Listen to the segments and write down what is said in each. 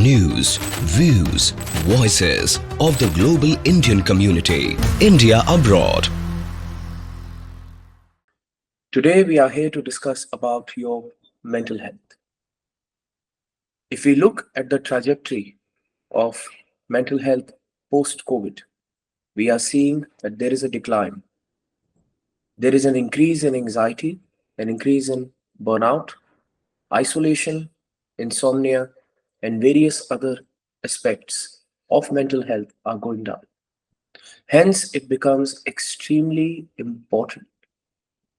News, views, voices of the global Indian community. India abroad. Today we are here to discuss about your mental health. If we look at the trajectory of mental health post-COVID, we are seeing that there is a decline. There is an increase in anxiety, an increase in burnout, isolation, insomnia, and various other aspects of mental health are going down. Hence, it becomes extremely important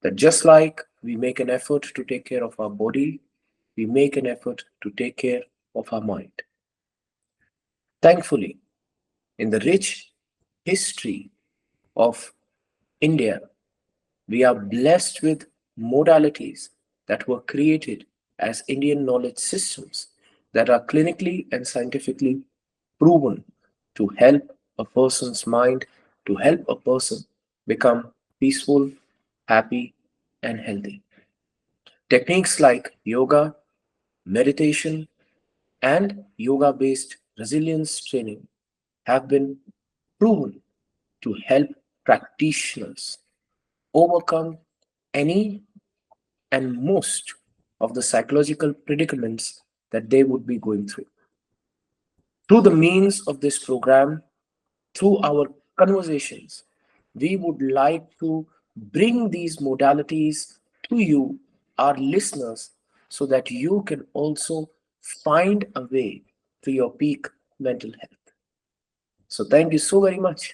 that just like we make an effort to take care of our body, we make an effort to take care of our mind. Thankfully, in the rich history of India, we are blessed with modalities that were created as Indian knowledge systems that are clinically and scientifically proven to help a person's mind, to help a person become peaceful, happy, and healthy. Techniques like yoga, meditation, and yoga based resilience training have been proven to help practitioners overcome any and most of the psychological predicaments that they would be going through. Through the means of this program, through our conversations, we would like to bring these modalities to you, our listeners, so that you can also find a way to your peak mental health. So, thank you so very much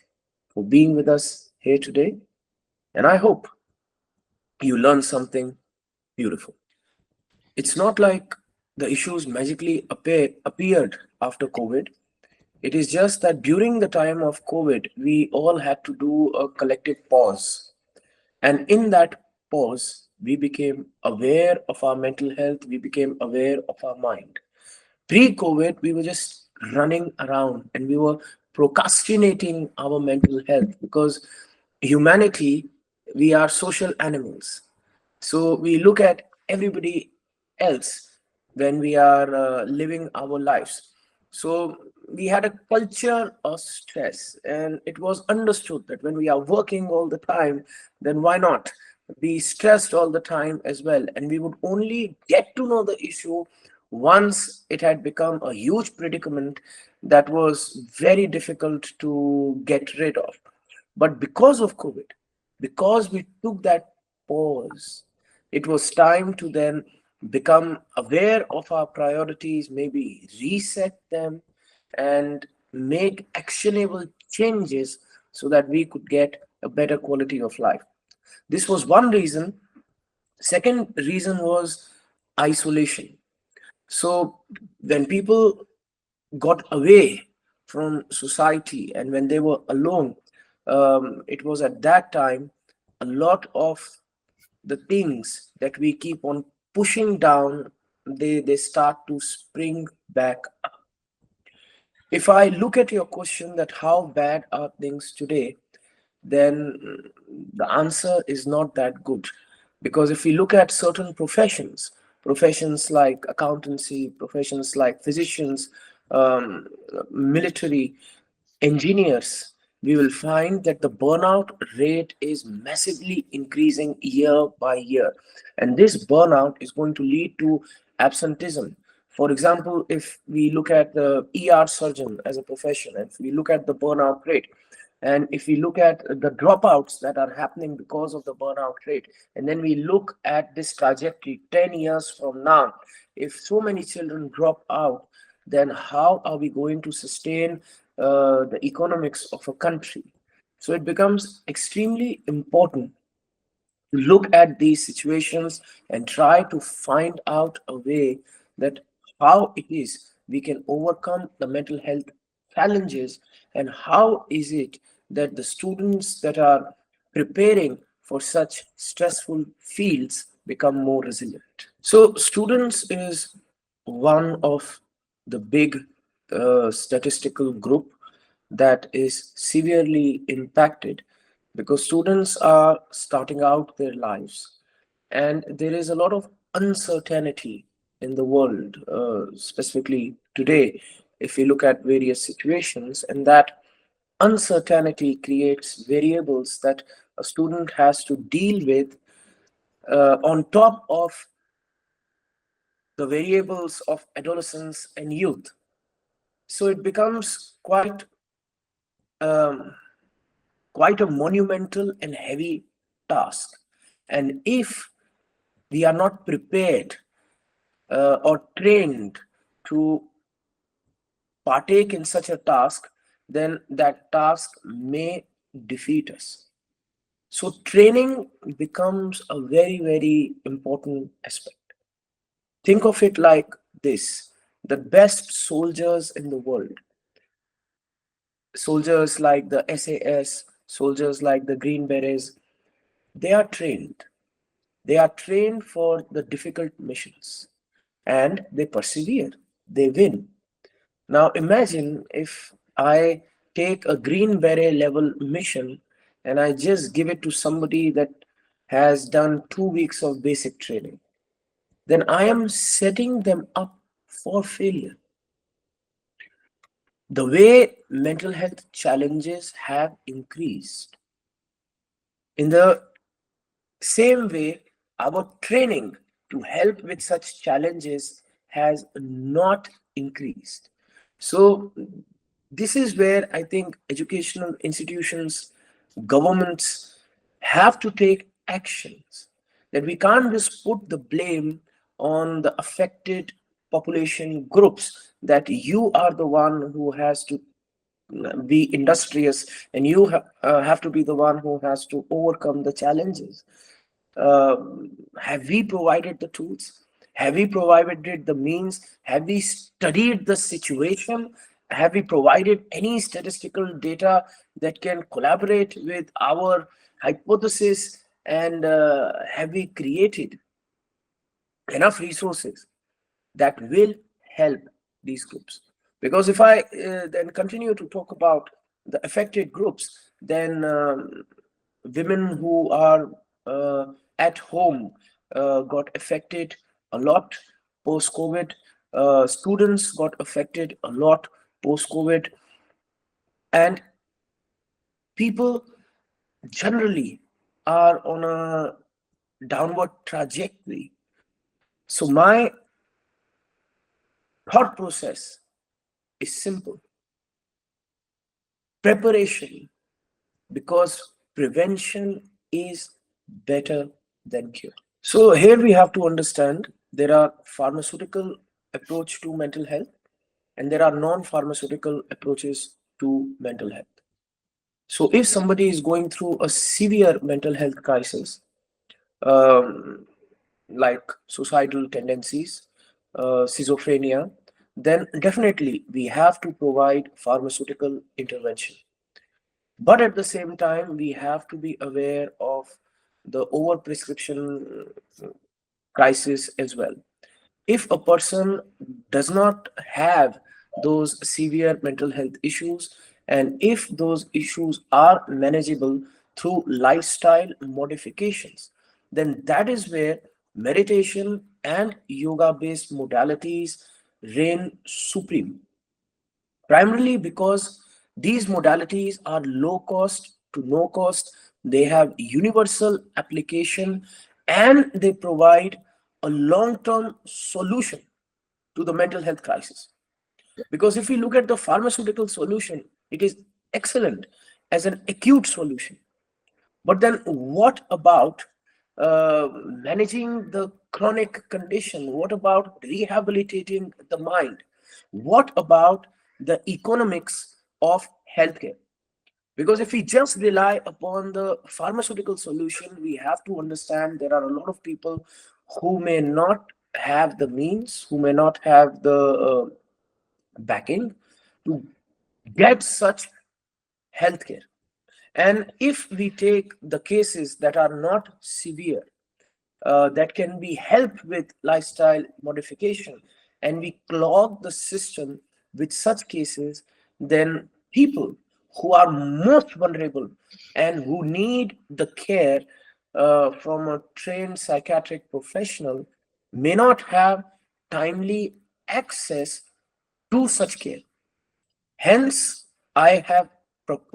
for being with us here today, and I hope you learned something beautiful. It's not like the issues magically appeared after COVID. It is just that during the time of COVID, we all had to do a collective pause. And in that pause, we became aware of our mental health, we became aware of our mind. Pre COVID, we were just running around and we were procrastinating our mental health because humanity, we are social animals. So we look at everybody else when we are living our lives. So we had a culture of stress, and it was understood that when we are working all the time, then why not be stressed all the time as well? And we would only get to know the issue once it had become a huge predicament that was very difficult to get rid of. But because of COVID, because we took that pause, it was time to then become aware of our priorities, maybe reset them, and make actionable changes so that we could get a better quality of life. This was one reason. Second reason was isolation. So when people got away from society and when they were alone, it was at that time a lot of the things that we keep on pushing down, they start to spring back up. If I look at your question that how bad are things today, then the answer is not that good. Because if we look at certain professions, professions like accountancy, professions like physicians, um, military, engineers, we will find that the burnout rate is massively increasing year by year. And this burnout is going to lead to absenteeism. For example, if we look at the ER surgeon as a profession, if we look at the burnout rate, and if we look at the dropouts that are happening because of the burnout rate, and then we look at this trajectory 10 years from now, if so many children drop out, then how are we going to sustain the economics of a country? So it becomes extremely important to look at these situations and try to find out a way that how it is we can overcome the mental health challenges, and how is it that the students that are preparing for such stressful fields become more resilient. So students is one of the big statistical group that is severely impacted because students are starting out their lives and there is a lot of uncertainty in the world, specifically today, if we look at various situations, and that uncertainty creates variables that a student has to deal with on top of the variables of adolescence and youth. So it becomes um, quite a monumental and heavy task. And if we are not prepared or trained to partake in such a task, then that task may defeat us. So training becomes a very, very important aspect. Think of it like this: the best soldiers in the world, soldiers like the SAS, soldiers like the Green Berets, they are trained. They are trained for the difficult missions and they persevere, they win. Now imagine if I take a Green Beret level mission and I just give it to somebody that has done 2 weeks of basic training, then I am setting them up for failure. The way mental health challenges have increased, in the same way, our training to help with such challenges has not increased. So, this is where I think educational institutions, governments have to take actions. That we can't just put the blame on the affected population groups, that you are the one who has to be industrious and you have to be the one who has to overcome the challenges. uh, have we provided the tools? Have we provided the means? Have we studied the situation? Have we provided any statistical data that can collaborate with our hypothesis? And have we created enough resources that will help these groups? Because if I then continue to talk about the affected groups, then women who are at home got affected a lot post COVID. Students got affected a lot post COVID, and people generally are on a downward trajectory. So my thought process is simple: preparation, because prevention is better than cure. So here we have to understand there are pharmaceutical approach to mental health and there are non-pharmaceutical approaches to mental health. So if somebody is going through a severe mental health crisis, um, like suicidal tendencies, schizophrenia, then definitely we have to provide pharmaceutical intervention. But at the same time, we have to be aware of the overprescription crisis as well. If a person does not have those severe mental health issues, and if those issues are manageable through lifestyle modifications, then that is where meditation and yoga based modalities reign supreme, primarily because these modalities are low cost to no cost, they have universal application, and they provide a long term solution to the mental health crisis. Because if we look at the pharmaceutical solution, it is excellent as an acute solution. But then, what about managing the chronic condition? What about rehabilitating the mind? What about the economics of healthcare? Because if we just rely upon the pharmaceutical solution, we have to understand there are a lot of people who may not have the means, who may not have the backing to get such healthcare. And if we take the cases that are not severe, that can be helped with lifestyle modification, and we clog the system with such cases, then people who are most vulnerable and who need the care from a trained psychiatric professional may not have timely access to such care. Hence, I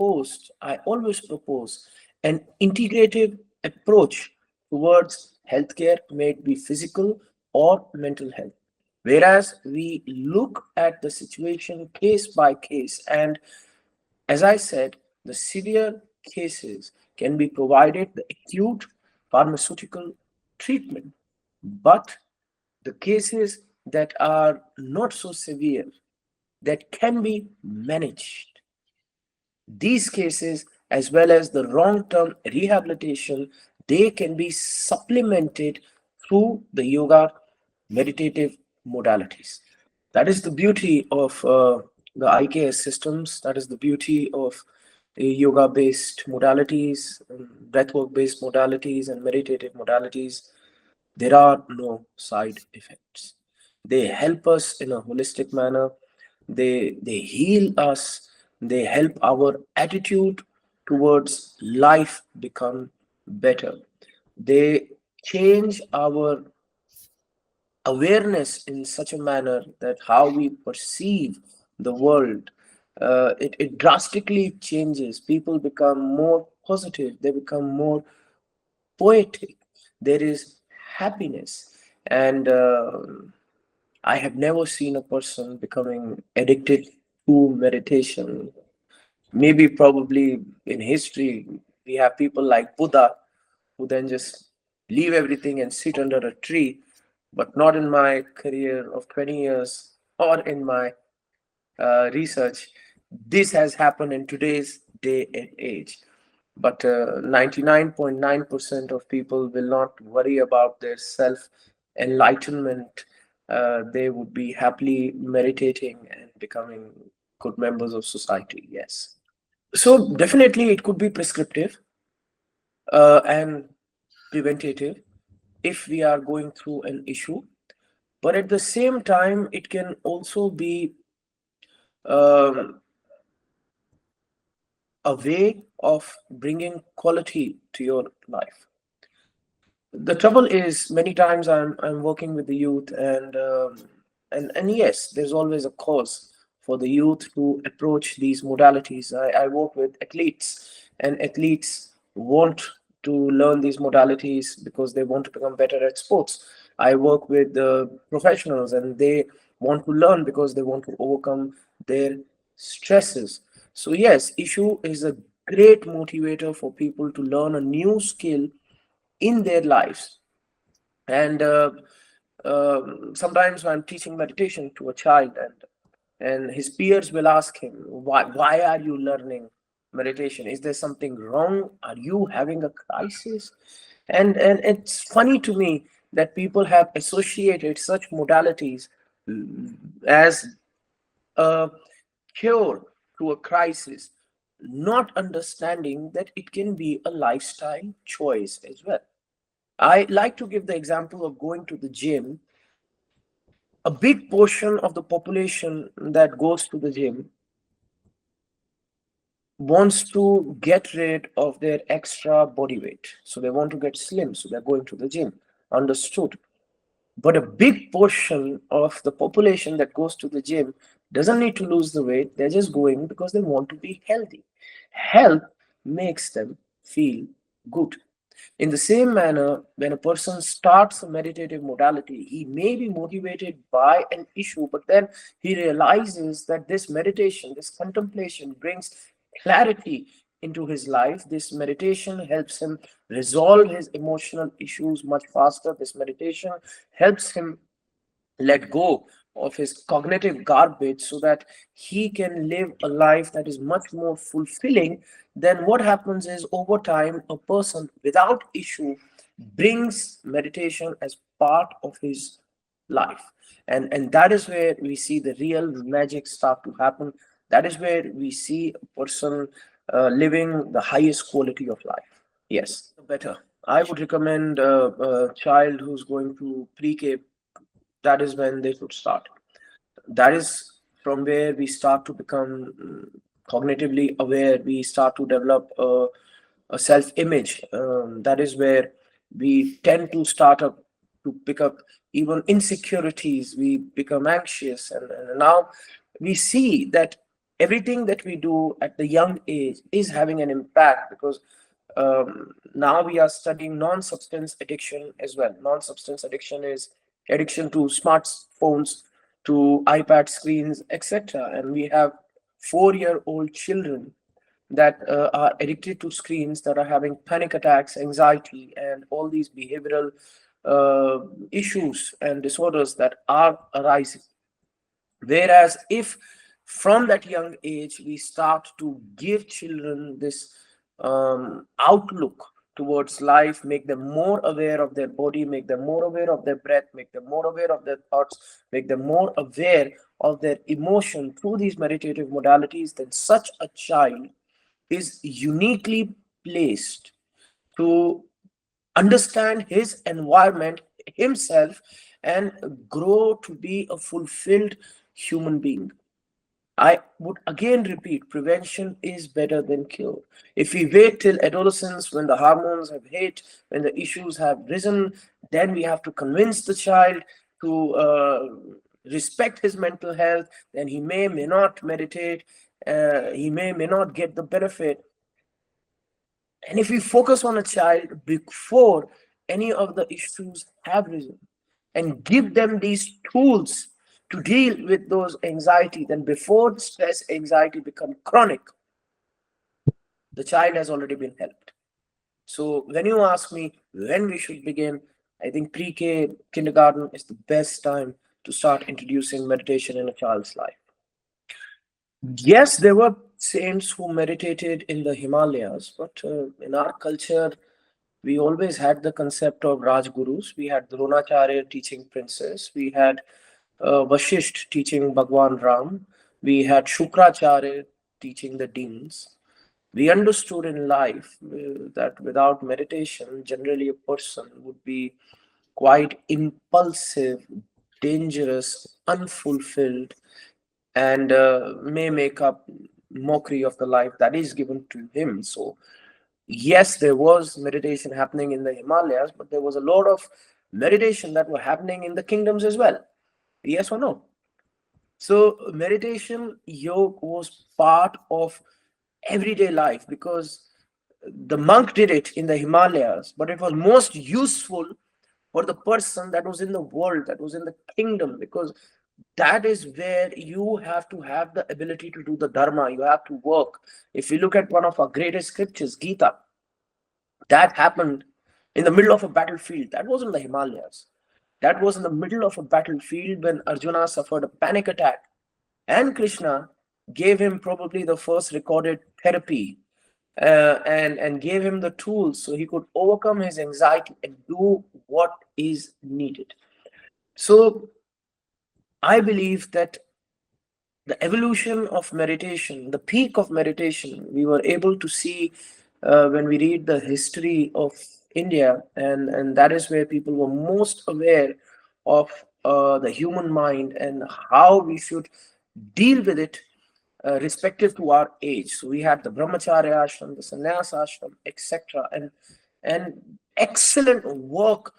always propose an integrative approach towards healthcare, may it be physical or mental health. Whereas we look at the situation case by case, and as I said, the severe cases can be provided the acute pharmaceutical treatment, but the cases that are not so severe, that can be managed, these cases, as well as the long-term rehabilitation, they can be supplemented through the yoga meditative modalities. That is the beauty of the IKS systems. That is the beauty of yoga-based modalities, breathwork-based modalities, and meditative modalities. There are no side effects. They help us in a holistic manner. They heal us. They help our attitude towards life become better. They change our awareness in such a manner that how we perceive the world, it drastically changes. People become more positive. They become more poetic. There is happiness, and I have never seen a person becoming addicted to meditation. Maybe probably in history we have people like Buddha who then just leave everything and sit under a tree, but not in my career of 20 years or in my research. This has happened in today's day and age. But 99.9% of people will not worry about their self enlightenment. They would be happily meditating and becoming good members of society. Yes. So definitely it could be prescriptive and preventative if we are going through an issue. But at the same time, it can also be um, a way of bringing quality to your life. The trouble is, many times I'm working with the youth, and yes, there's always a cause for the youth to approach these modalities. I work with athletes, and athletes want to learn these modalities because they want to become better at sports. I work with professionals, and they want to learn because they want to overcome their stresses. So yes, issue is a great motivator for people to learn a new skill in their lives. And sometimes I'm teaching meditation to a child, and his peers will ask him, why are you learning meditation? Is there something wrong? Are you having a crisis? And it's funny to me that people have associated such modalities as a cure to a crisis, not understanding that it can be a lifestyle choice as well. I like to give the example of going to the gym. A big portion of the population that goes to the gym wants to get rid of their extra body weight. So they want to get slim, so they're going to the gym. Understood. But a big portion of the population that goes to the gym doesn't need to lose the weight. They're just going because they want to be healthy. Health makes them feel good. In the same manner, when a person starts a meditative modality, he may be motivated by an issue, but then he realizes that this meditation, this contemplation brings clarity into his life. This meditation helps him resolve his emotional issues much faster. This meditation helps him let go of his cognitive garbage so that he can live a life that is much more fulfilling. Then what happens is, over time, a person without issue brings meditation as part of his life, and that is where we see the real magic start to happen. That is where we see a person living the highest quality of life. Yes, better. I would recommend a child who's going to pre-K. That is when they should start. That is from where we start to become cognitively aware. We start to develop a self image. That is where we tend to start up to pick up even insecurities, we become anxious, and now we see that everything that we do at the young age is having an impact, because now we are studying non-substance addiction as well. Non-substance addiction is addiction to smartphones, to iPad screens, etc. And we have 4-year-old children that are addicted to screens, that are having panic attacks, anxiety, and all these behavioral uh, issues and disorders that are arising. Whereas if from that young age we start to give children this outlook towards life, make them more aware of their body, make them more aware of their breath, make them more aware of their thoughts, make them more aware of their emotion through these meditative modalities, then such a child is uniquely placed to understand his environment, himself, and grow to be a fulfilled human being. I would again repeat, prevention is better than cure. If we wait till adolescence, when the hormones have hit, when the issues have risen, then we have to convince the child to respect his mental health, then he may not meditate, he may not get the benefit. And if we focus on a child before any of the issues have risen and give them these tools to deal with those anxiety, then before stress, anxiety become chronic, the child has already been helped. So when you ask me when we should begin, I think pre-K kindergarten is the best time to start introducing meditation in a child's life. Yes, there were saints who meditated in the Himalayas, but in our culture, we always had the concept of Rajgurus. We had Dronacharya teaching princes. We had Vashisht teaching Bhagwan Ram. We had Shukracharya teaching the demons. We understood in life that without meditation, generally a person would be quite impulsive, dangerous, unfulfilled, and may make up mockery of the life that is given to him. So yes, there was meditation happening in the Himalayas, but there was a lot of meditation that were happening in the kingdoms as well. Yes or no? So meditation, yoga was part of everyday life, because the monk did it in the Himalayas, but it was most useful for the person that was in the world, that was in the kingdom, because that is where you have to have the ability to do the dharma, you have to work. If we look at one of our greatest scriptures, Gita, that happened in the middle of a battlefield. That was in the Himalayas. That was in the middle of a battlefield when Arjuna suffered a panic attack, and Krishna gave him probably the first recorded therapy, and gave him the tools so he could overcome his anxiety and do what is needed. So I believe that the evolution of meditation, the peak of meditation, we were able to see when we read the history of India, and that is where people were most aware of the human mind and how we should deal with it respective to our age. So we had the Brahmacharya ashram, the Sannyas ashram, etc., and excellent work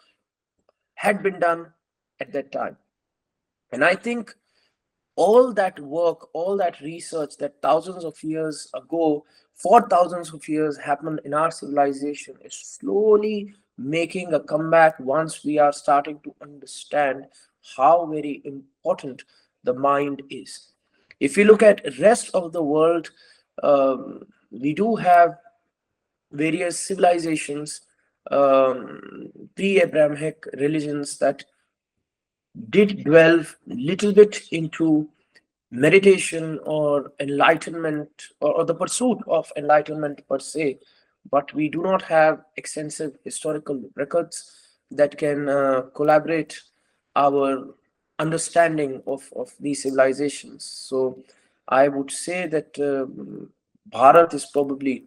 had been done at that time. And I think all that work, all that research that thousands of years ago, for thousands of years happened in our civilization, is slowly making a comeback once we are starting to understand how very important the mind is. If you look at rest of the world, we do have various civilizations, pre-Abrahamic religions that did delve little bit into meditation or enlightenment, or the pursuit of enlightenment per se, but we do not have extensive historical records that can collaborate our understanding of these civilizations. So I would say that Bharat is probably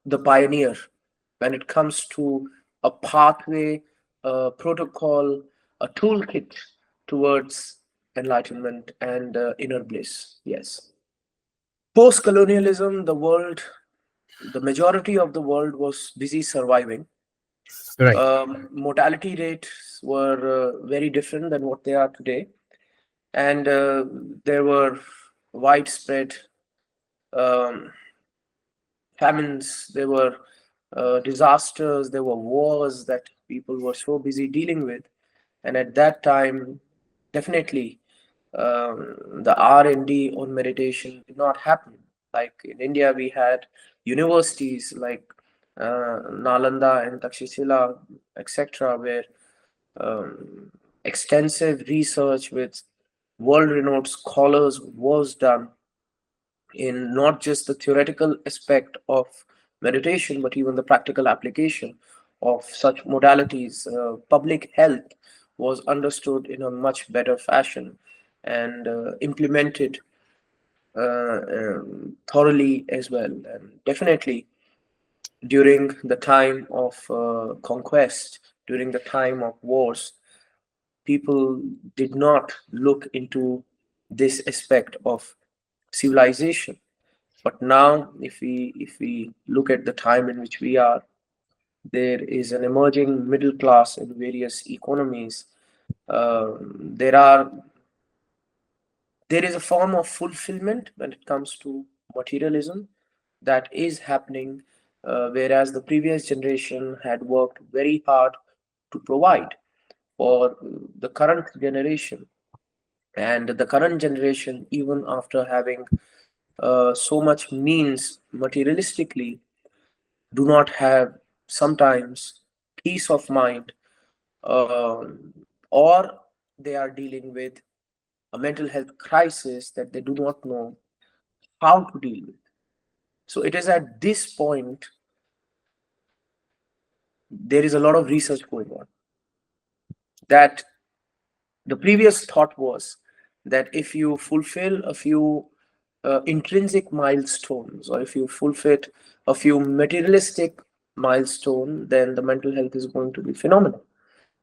the pioneer when it comes to a pathway, a protocol, a toolkit towards enlightenment and inner bliss. Yes. Post colonialism, the majority of the world was busy surviving. Right. Mortality rates were very different than what they are today, and there were widespread um, famines, there were disasters, there were wars that people were so busy dealing with. And at that time, definitely the R&D on meditation did not happen. Like in India, we had universities like Nalanda and Takshashila, etc., where um, extensive research with world-renowned scholars was done in not just the theoretical aspect of meditation, but even the practical application of such modalities. Public health was understood in a much better fashion and implemented thoroughly as well. And definitely during the time of conquest, during the time of wars, people did not look into this aspect of civilization. But now, if we look at the time in which we are, there is an emerging middle class in various economies. There are there is a form of fulfillment when it comes to materialism that is happening, whereas the previous generation had worked very hard to provide for the current generation. And the current generation, even after having so much means materialistically, do not have sometimes peace of mind, um, or they are dealing with a mental health crisis that they do not know how to deal with. So it is at this point there is a lot of research going on that the previous thought was that if you fulfill a few intrinsic milestones, or if you fulfill a few materialistic milestone, then the mental health is going to be phenomenal.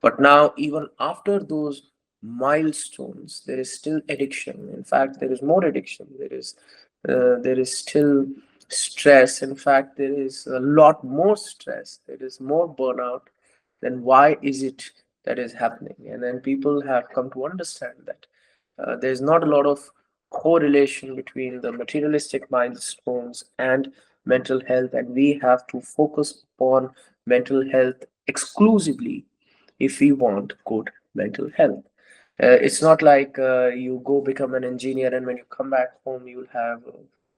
But now, even after those milestones, there is still addiction. In fact, there is more addiction. There is still stress. In fact, there is a lot more stress. There is more burnout. Then why is it that is happening? And then people have come to understand that there's not a lot of correlation between the materialistic milestones and mental health, and we have to focus upon mental health exclusively if we want good mental health. It's not like you go become an engineer and when you come back home you'll have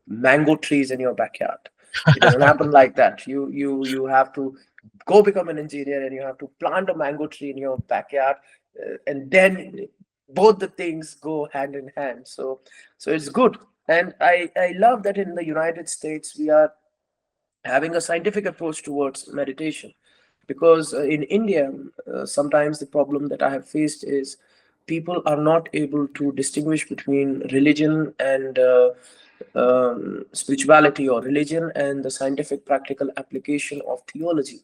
mango trees in your backyard. It doesn't happen like that. You have to go become an engineer and you have to plant a mango tree in your backyard, and then both the things go hand in hand. So it's good, and I love that in the United States we are having a scientific approach towards meditation, because in India sometimes the problem that I have faced is people are not able to distinguish between religion and spirituality, or religion and the scientific practical application of theology.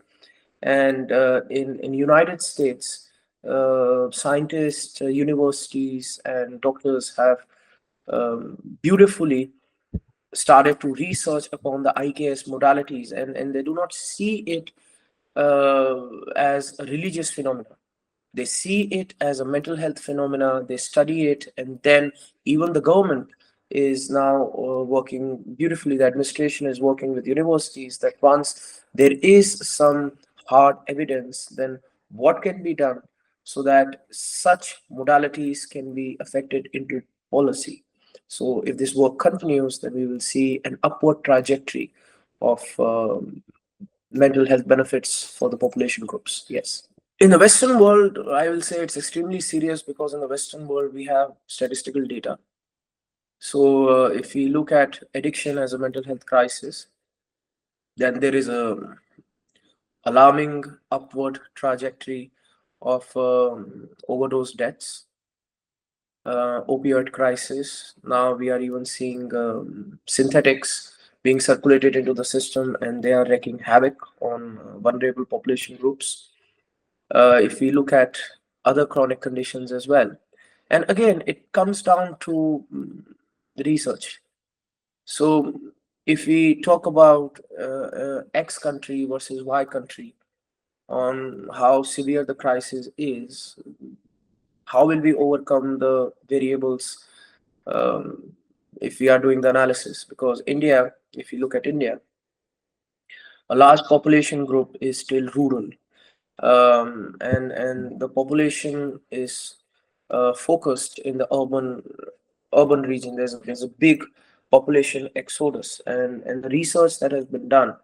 And in United States, scientists, universities and doctors have beautifully started to research upon the IKS modalities, and they do not see it as a religious phenomenon. They see it as a mental health phenomena. They study it, and then even the government is now working beautifully. The administration is working with universities that once there is some hard evidence, then what can be done so that such modalities can be affected into policy. So if this work continues, then we will see an upward trajectory of mental health benefits for the population groups. Yes. In the Western world, I will say it's extremely serious, because in the Western world, we have statistical data. So if we look at addiction as a mental health crisis, then there is a alarming upward trajectory of overdose deaths, opioid crisis. Now we are even seeing synthetics being circulated into the system, and they are wreaking havoc on vulnerable population groups. If we look at other chronic conditions as well. And again, it comes down to research. So if we talk about X country versus Y country, on how severe the crisis is, how will we overcome the variables if we are doing the analysis. Because India, if you look at India, a large population group is still rural, and the population is focused in the urban region. There's a big population exodus, and the research that has been done,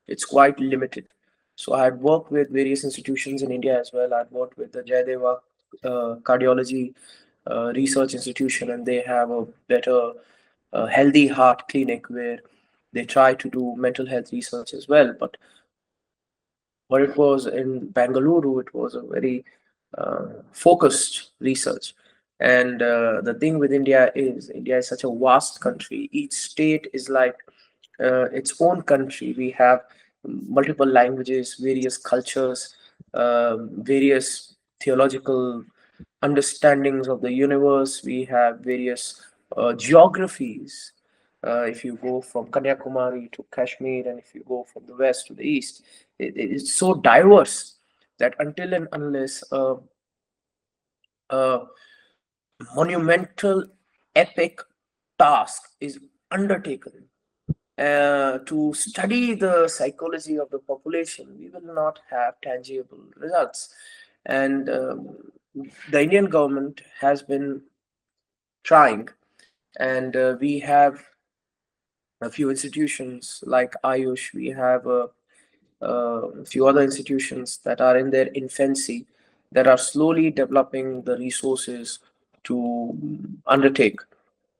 it's quite limited. So I had worked with various institutions in India as well. I'd worked with the Jayadeva cardiology research institution, and they have a better healthy heart clinic where they try to do mental health research as well. But what it was in Bangalore, it was a very focused research. And the thing with India is such a vast country. Each state is like its own country. We have multiple languages, various cultures, various theological understandings of the universe. We have various geographies. If you go from Kanyakumari to Kashmir, and if you go from the west to the east, it's so diverse that until and unless a monumental, epic task is undertaken to study the psychology of the population, we will not have tangible results. And the Indian government has been trying, and we have a few institutions like Ayush, we have a few other institutions that are in their infancy, that are slowly developing the resources to undertake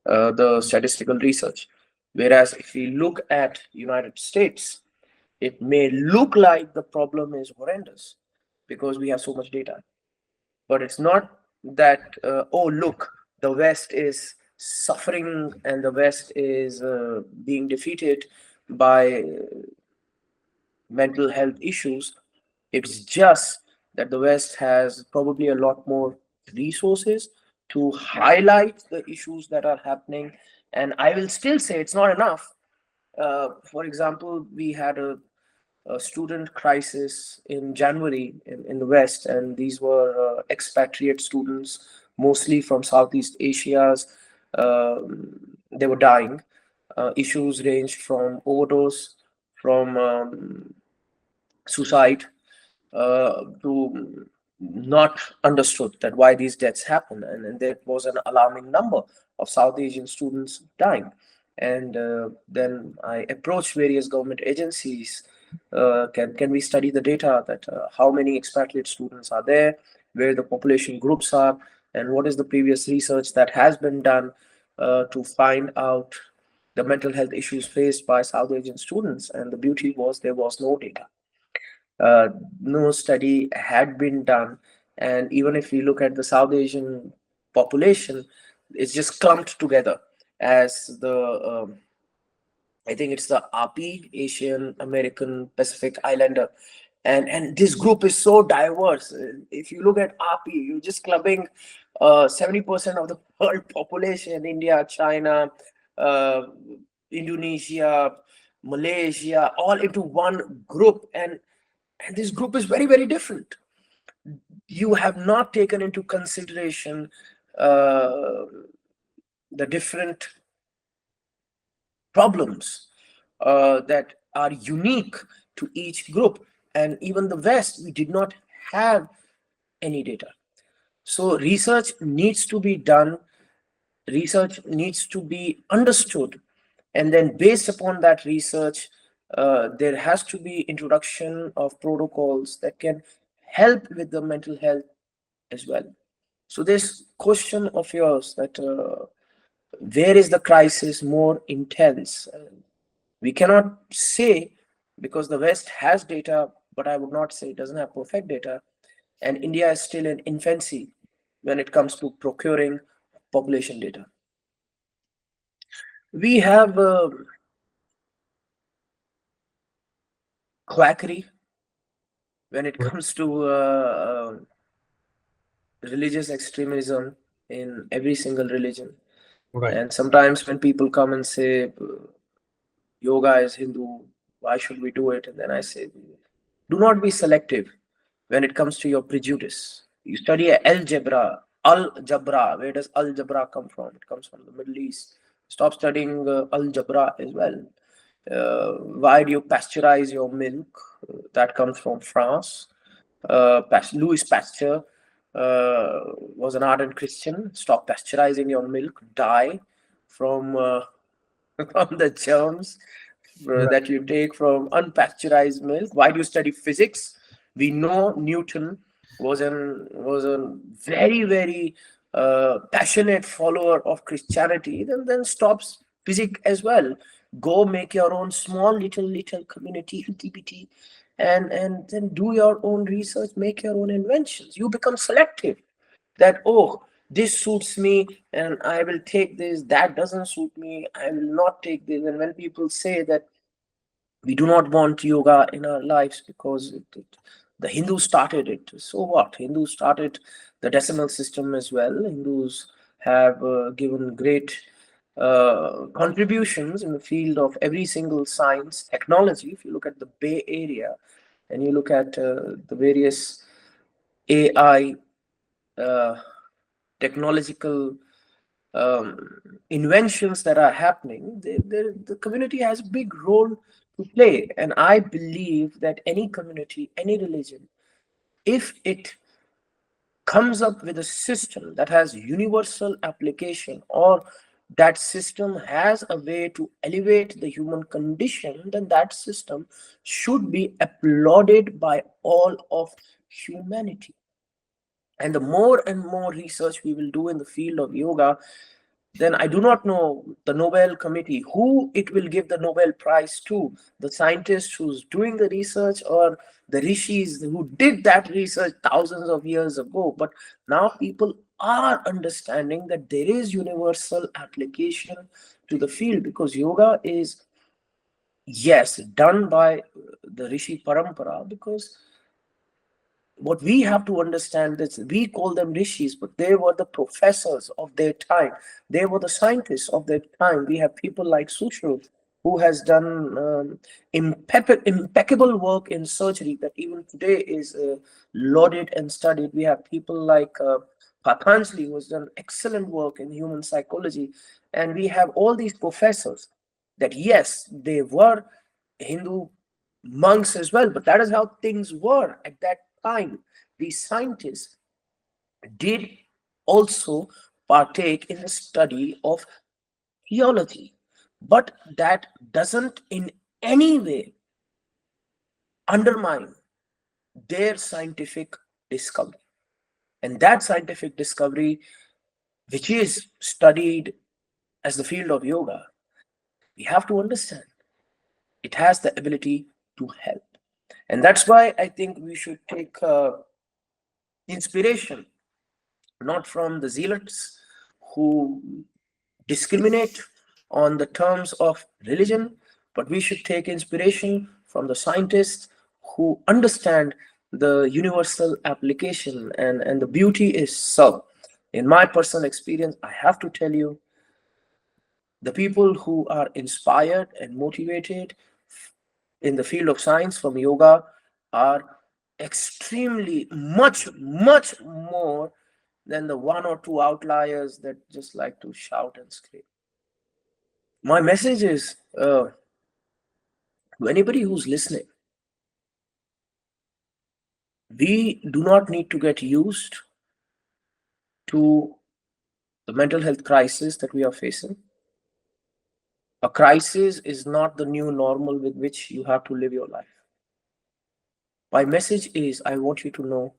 the statistical research. Whereas if we look at United States, it may look like the problem is horrendous because we have so much data. But it's not that, oh, look, the West is suffering and the West is being defeated by mental health issues. It's just that the West has probably a lot more resources to highlight the issues that are happening. And I will still say it's not enough. For example, we had a student crisis in January in the West, and these were expatriate students, mostly from Southeast Asia's. They were dying. Issues ranged from overdose, from suicide, to not understood that why these deaths happen, and there was an alarming number of South Asian students dying. And then I approached various government agencies. Can we study the data that how many expatriate students are there, where the population groups are, and what is the previous research that has been done to find out the mental health issues faced by South Asian students? And the beauty was there was no data. No study had been done. And even if we look at the South Asian population, it's just clumped together as I think it's the API, Asian American Pacific Islander. And this group is so diverse. If you look at API, you're just clubbing 70% of the world population: India, China, uh, Indonesia, Malaysia, all into one group. And this group is very, very different. You have not taken into consideration uh, the different problems that are unique to each group. And even the West, we did not have any data. So research needs to be done, research needs to be understood, and then based upon that research, there has to be introduction of protocols that can help with the mental health as well. So this question of yours, that where is the crisis more intense? We cannot say, because the West has data, but I would not say it doesn't have perfect data. And India is still in infancy when it comes to procuring population data. We have quackery when it comes to religious extremism in every single religion. Right. And sometimes when people come and say yoga is Hindu, why should we do it? And then I say, do not be selective. when it comes to your prejudice. You study algebra. Algebra. Where does algebra come from? It comes from the Middle East. Stop studying algebra as well. Why do you pasteurize your milk? That comes from France. Louis Pasteur was an ardent Christian. Stop pasteurizing your milk. Die from from the germs that you take from unpasteurized milk. Why do you study physics? We know Newton was a very passionate follower of Christianity. Then stops physics as well. Go make your own small little community, TPT, and then do your own research, make your own inventions. You become selective. That, oh, this suits me and I will take this, that doesn't suit me, I will not take this. And when people say that we do not want yoga in our lives because the Hindus started it, so what? Hindus started the decimal system as well. Hindus have given great contributions in the field of every single science, technology. If you look at the Bay Area and you look at the various AI uh, technological inventions that are happening, the community has a big role to play. And I believe that any community, any religion, if it comes up with a system that has universal application, or that system has a way to elevate the human condition, then that system should be applauded by all of humanity. And the more and more research we will do in the field of yoga, then I do not know the Nobel Committee, who it will give the Nobel Prize to, the scientist who's doing the research or the rishis who did that research thousands of years ago. But now people are understanding that there is universal application to the field, because yoga is, yes, done by the Rishi Parampara, because what we have to understand is we call them rishis, but they were the professors of their time. They were the scientists of their time. We have people like Sushruv, who has done impeccable work in surgery that even today is lauded and studied. We have people like Patanjali, who has done excellent work in human psychology. And we have all these professors that, yes, they were Hindu monks as well, but that is how things were at that time. These scientists did also partake in the study of theology, but that doesn't in any way undermine their scientific discovery. And that scientific discovery, which is studied as the field of yoga, we have to understand it has the ability to help. And that's why I think we should take inspiration not from the zealots who discriminate on the terms of religion, but we should take inspiration from the scientists who understand the universal application. And the beauty is, so, in my personal experience, I have to tell you, the people who are inspired and motivated in the field of science from yoga are extremely much more than the one or two outliers that just like to shout and scream. My message is to anybody who's listening, we do not need to get used to the mental health crisis that we are facing. A crisis is not the new normal with which you have to live your life. My message is, I want you to know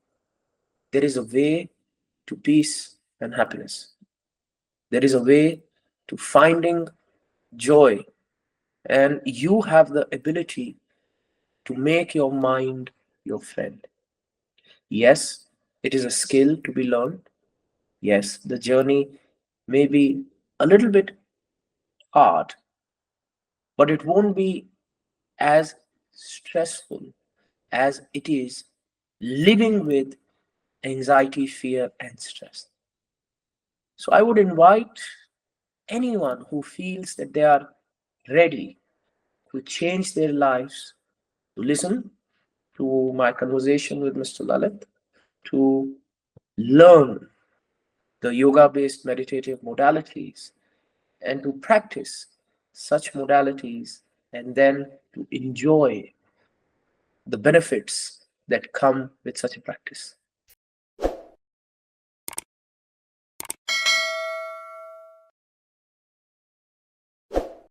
there is a way to peace and happiness. There is a way to finding joy, and you have the ability to make your mind your friend. Yes, it is a skill to be learned. Yes, the journey may be a little bit hard, but it won't be as stressful as it is living with anxiety, fear, and stress. So I would invite anyone who feels that they are ready to change their lives to listen to my conversation with Mr. Lalit to learn the yoga-based meditative modalities and to practice such modalities and then to enjoy the benefits that come with such a practice.